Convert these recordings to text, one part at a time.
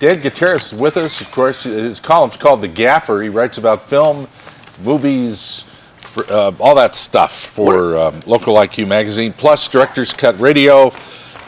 Dan Gutierrez is with us. Of course, his column's called The Gaffer. He writes about film, movies, all that stuff for Local IQ magazine, plus Director's Cut Radio.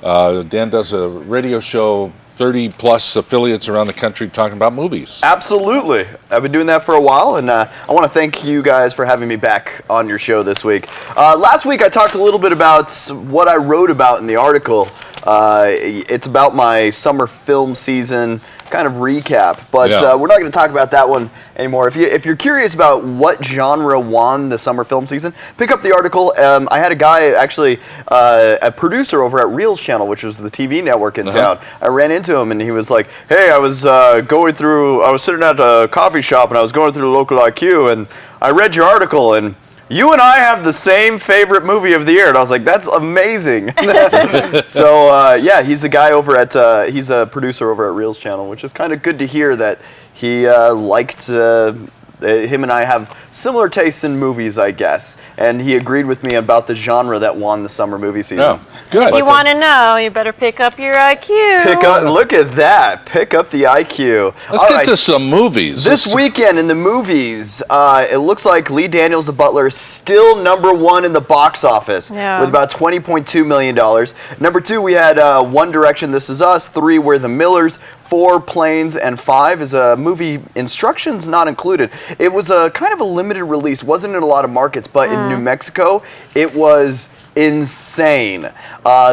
Dan does a radio show, 30-plus affiliates around the country talking about movies. Absolutely. I've been doing that for a while, and I want to thank you guys for having me back on your show this week. Last week I talked a little bit about what I wrote about in the article. It's about my summer film season kind of recap, but we're not going to talk about that one anymore. If you're curious about what genre won the summer film season, pick up the article. I had a guy, actually, a producer over at Reel's channel, which was the TV network in town. I ran into him and he was like, hey, I was sitting at a coffee shop and I was going through Local IQ and I read your article and you and I have the same favorite movie of the year. And I was like, that's amazing. So, yeah, he's the guy over at, he's a producer over at Reel's channel, which is kind of good to hear that he liked, him and I have similar tastes in movies, I guess. And he agreed with me about the genre that won the summer movie season. Oh, good. If you want to know, you better pick up your IQ. Look at that. Pick up the IQ. Let's get to some movies. This weekend in the movies, it looks like Lee Daniels, the Butler, is still #1 in the box office with about $20.2 million. Number 2, we had One Direction, This Is Us. 3, We're the Millers. 4, Planes, and 5 is a movie, instructions not included. It was a kind of a limited release, wasn't in a lot of markets, but in New Mexico, it was insane.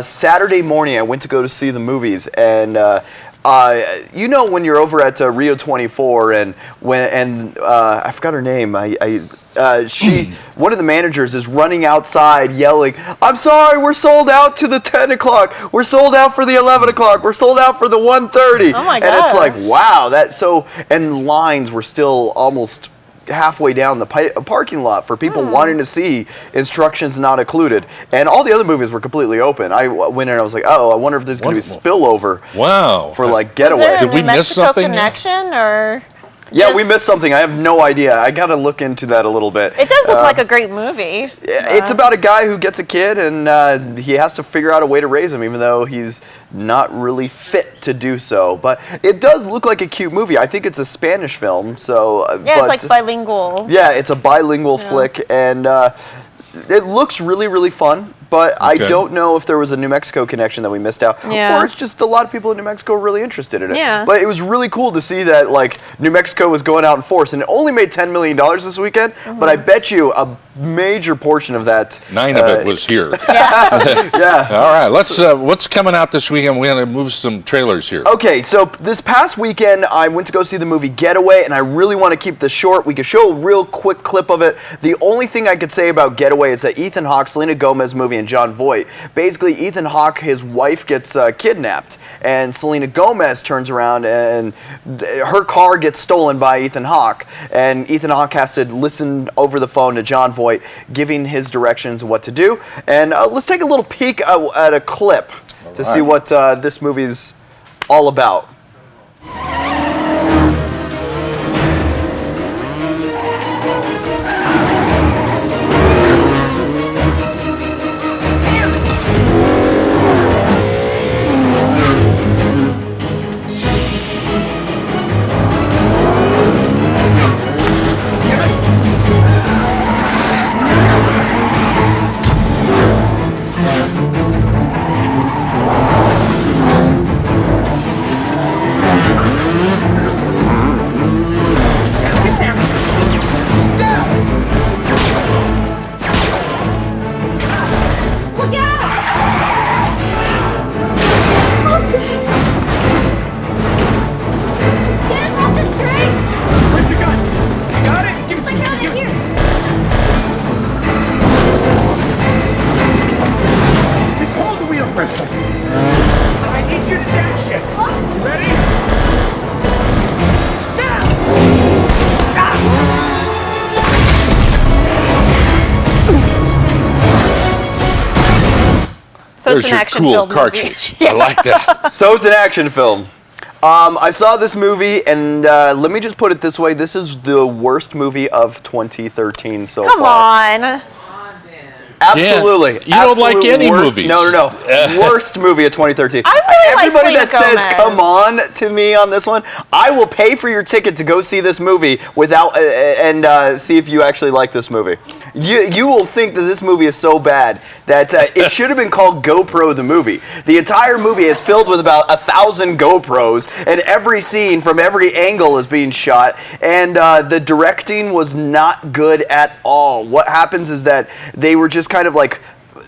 Saturday morning, I went to go to see the movies, and you know when you're over at Rio 24, and I forgot her name. One of the managers is running outside yelling, I'm sorry, we're sold out to the 10 o'clock. We're sold out for the 11 o'clock. We're sold out for the 1:30. Oh my gosh. And it's like, wow, and lines were still almost halfway down the parking lot for people wanting to see instructions not included. And all the other movies were completely open. I went in and I was like, oh, I wonder if there's going to be spillover for like Getaway. Did we miss something? Connection or... Yeah, we missed something. I have no idea. I got to look into that a little bit. It does look like a great movie. It's about a guy who gets a kid and he has to figure out a way to raise him, even though he's not really fit to do so. But it does look like a cute movie. I think it's a Spanish film, so... Yeah, it's like bilingual. Yeah, it's a bilingual flick, and it looks really, really fun. But I don't know if there was a New Mexico connection that we missed out. Yeah. Or it's just a lot of people in New Mexico are really interested in it. Yeah. But it was really cool to see that like New Mexico was going out in force. And it only made $10 million this weekend. But I bet you a major portion of that... 9 of it was here. Yeah. All right. Let's. What's coming out this weekend? We're going to move some trailers here. Okay, so this past weekend, I went to go see the movie Getaway, and I really want to keep this short. We could show a real quick clip of it. The only thing I could say about Getaway is that Ethan Hawke, Selena Gomez movie, and Jon Voight. Basically, Ethan Hawke, his wife gets kidnapped, and Selena Gomez turns around, and her car gets stolen by Ethan Hawke, and Ethan Hawke has to listen over the phone to Jon Voight, giving his directions what to do. And let's take a little peek at a clip to see what this movie's all about. I need you to dash it. You ready? Now! So it's an action film car chase. I like that. So it's an action film. I saw this movie, and let me just put it this way. This is the worst movie of 2013 so Come far. on. Absolutely. You don't like any worst, movies. No. Worst movie of 2013. I really like everybody that Selena says Gomez. come on to me on this one, I will pay for your ticket to go see this movie without and see if you actually like this movie. You will think that this movie is so bad that it should have been called GoPro the movie. The entire movie is filled with about 1,000 GoPros, and every scene from every angle is being shot, and the directing was not good at all. What happens is that they were just kind of like,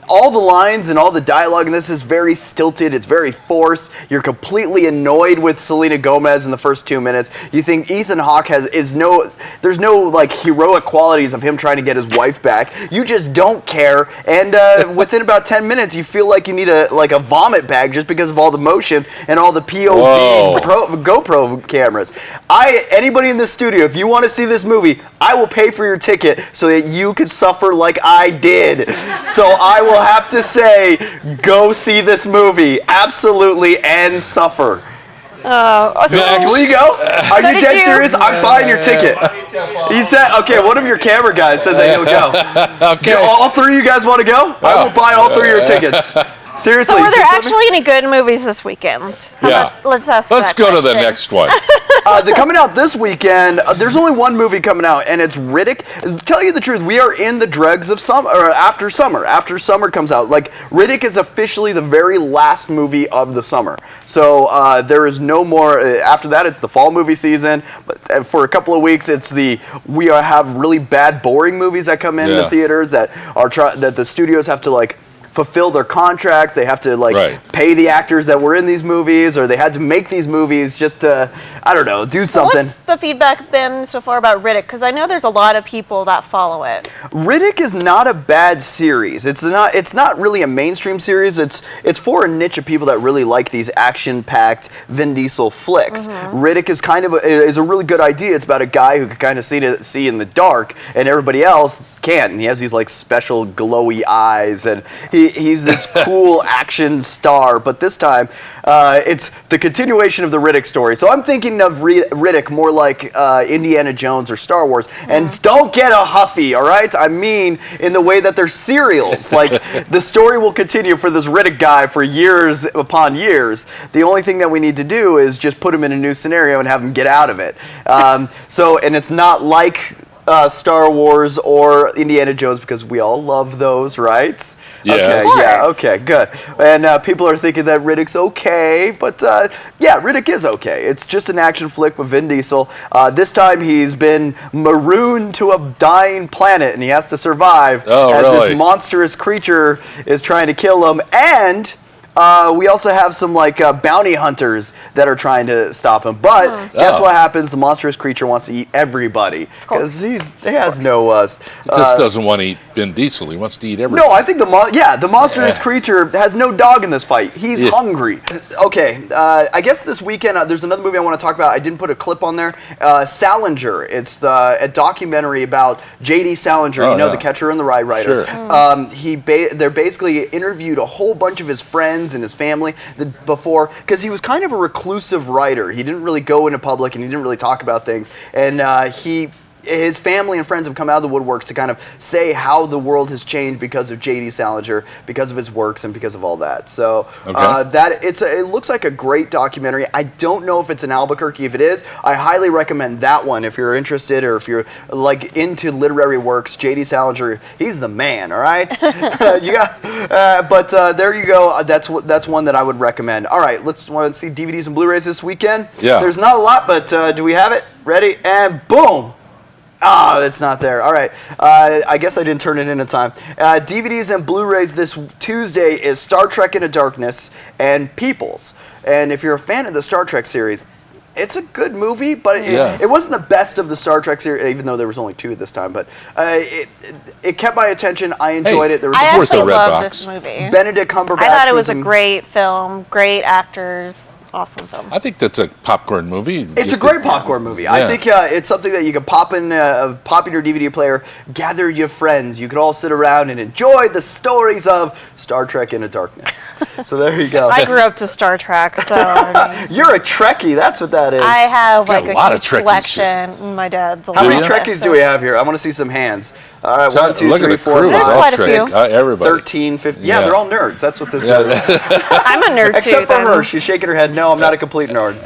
all the lines and all the dialogue in this is very stilted. It's very forced. You're completely annoyed with Selena Gomez in the first 2 minutes. You think Ethan Hawke there's no like heroic qualities of him trying to get his wife back. You just don't care. And within about 10 minutes, you feel like you need a vomit bag just because of all the motion and all the POV GoPro cameras. Anybody in this studio, if you want to see this movie, I will pay for your ticket so that you can suffer like I did. So I will have to say, go see this movie, absolutely, and suffer. Will you go? Are you dead serious? I'm buying your ticket. He said, okay, one of your camera guys said that he'll go. Okay. All three of you guys want to go? I will buy all three of your tickets. Seriously. So were there just let me- actually any good movies this weekend? Let's ask Let's that go to the question. next one. They're coming out this weekend. There's only one movie coming out, and it's Riddick. Tell you the truth, we are in the dregs of summer, or after summer. After summer comes out, like Riddick is officially the very last movie of the summer. So there is no more. After that, it's the fall movie season. But for a couple of weeks, we have really bad, boring movies that come into theaters that the studios have to like fulfill their contracts. They have to pay the actors that were in these movies, or they had to make these movies just to, I don't know, do something. What's the feedback been so far about Riddick? Because I know there's a lot of people that follow it. Riddick is not a bad series. It's not really a mainstream series. It's for a niche of people that really like these action-packed Vin Diesel flicks. Riddick is a really good idea. It's about a guy who can kind of see in the dark, and everybody else can't. And he has these like special glowy eyes, and he's this cool action star. But this time, it's the continuation of the Riddick story. So I'm thinking of Riddick more like Indiana Jones or Star Wars. And don't get a huffy, all right? I mean, in the way that they're serials. Like, the story will continue for this Riddick guy for years upon years. The only thing that we need to do is just put him in a new scenario and have him get out of it. And it's not like Star Wars or Indiana Jones, because we all love those, right? Yes. Okay, okay, good. And people are thinking that Riddick's okay, but yeah, Riddick is okay. It's just an action flick with Vin Diesel. This time he's been marooned to a dying planet, and he has to survive this monstrous creature is trying to kill him. And we also have some bounty hunters that are trying to stop him. But guess what happens? The monstrous creature wants to eat everybody because he has no. Just doesn't want to eat Vin Diesel. He wants to eat everybody. No, I think the monstrous creature has no dog in this fight. He's hungry. Okay, I guess this weekend there's another movie I want to talk about. I didn't put a clip on there. Salinger. It's a documentary about J.D. Salinger. The catcher in the Rye writer. Sure. They're basically interviewed a whole bunch of his friends and his family before, because he was kind of a reclusive writer. He didn't really go into public, and he didn't really talk about things. And his family and friends have come out of the woodworks to kind of say how the world has changed because of J.D. Salinger, because of his works, and because of all that. So it looks like a great documentary. I don't know if it's in Albuquerque. If it is, I highly recommend that one if you're interested, or if you're into literary works. J.D. Salinger, he's the man. All right, there you go. That's one that I would recommend. All right, want to see DVDs and Blu-rays this weekend. Yeah. There's not a lot, but do we have it? Ready? And boom. It's not there. All right. I guess I didn't turn it in time. DVDs and Blu-rays this Tuesday is Star Trek Into Darkness and Peoples. And if you're a fan of the Star Trek series, it's a good movie, but it wasn't the best of the Star Trek series, even though there was only 2 this time. But it kept my attention. I enjoyed it. I actually loved this movie. Benedict Cumberbatch. I thought it was a great film, great actors. Awesome film. I think that's a popcorn movie. It's a great popcorn movie. I think it's something that you can pop in your DVD player, gather your friends. You could all sit around and enjoy the stories of Star Trek Into Darkness. So there you go. I grew up to Star Trek, so you're a Trekkie. That's what that is. I have a lot of huge Trekkies collection. My dad's a How many Trekkies do we have here? I want to see some hands. All right, 1, 2, Look 3, at the 4, crew. There's 5, quite a 6, few. Everybody. 13, 15. Yeah, Yeah. they're all nerds. That's what this is. I'm a nerd too. Except for then. her. She's shaking her head. No, I'm not a complete nerd.